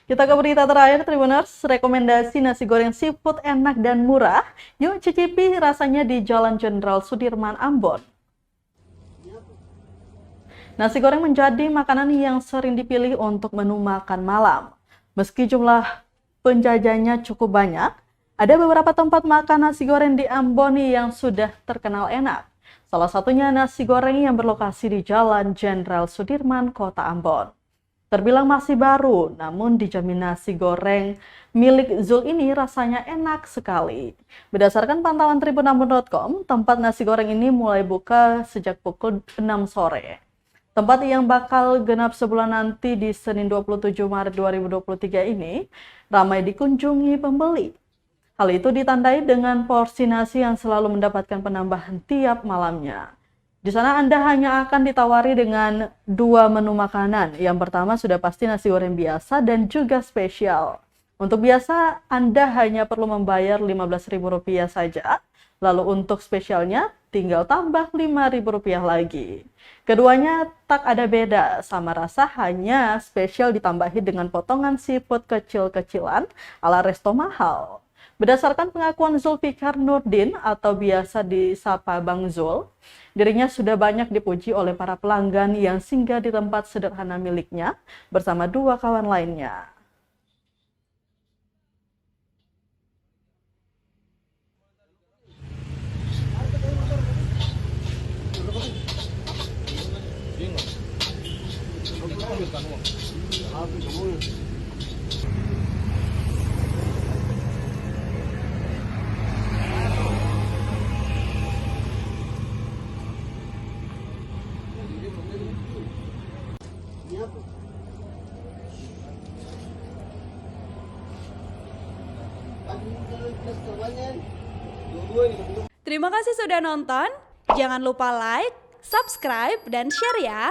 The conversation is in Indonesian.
Kita ke berita terakhir, Tribuners. Rekomendasi nasi goreng seafood enak dan murah. Yuk cicipi rasanya di Jalan Jenderal Sudirman, Ambon. Nasi goreng menjadi makanan yang sering dipilih untuk menu makan malam. Meski jumlah penjajahnya cukup banyak, ada beberapa tempat makan nasi goreng di Ambon yang sudah terkenal enak. Salah satunya nasi goreng yang berlokasi di Jalan Jenderal Sudirman, Kota Ambon. Terbilang masih baru, namun dijamin nasi goreng milik Zul ini rasanya enak sekali. Berdasarkan pantauan tribunambon.com, tempat nasi goreng ini mulai buka sejak pukul 6 sore. Tempat yang bakal genap sebulan nanti di Senin 27 Maret 2023 ini ramai dikunjungi pembeli. Hal itu ditandai dengan porsi nasi yang selalu mendapatkan penambahan tiap malamnya. Di sana Anda hanya akan ditawari dengan 2 menu makanan. Yang pertama sudah pasti nasi goreng biasa dan juga spesial. Untuk biasa Anda hanya perlu membayar Rp15.000 saja. Lalu untuk spesialnya tinggal tambah Rp5.000 lagi. Keduanya tak ada beda, sama rasa hanya spesial ditambahi dengan potongan seafood kecil-kecilan ala resto mahal. Berdasarkan pengakuan Zulfikar Nurdin atau biasa disapa Bang Zul, dirinya sudah banyak dipuji oleh para pelanggan yang singgah di tempat sederhana miliknya bersama 2 kawan lainnya. Terima kasih sudah nonton. Jangan lupa like, subscribe, dan share ya.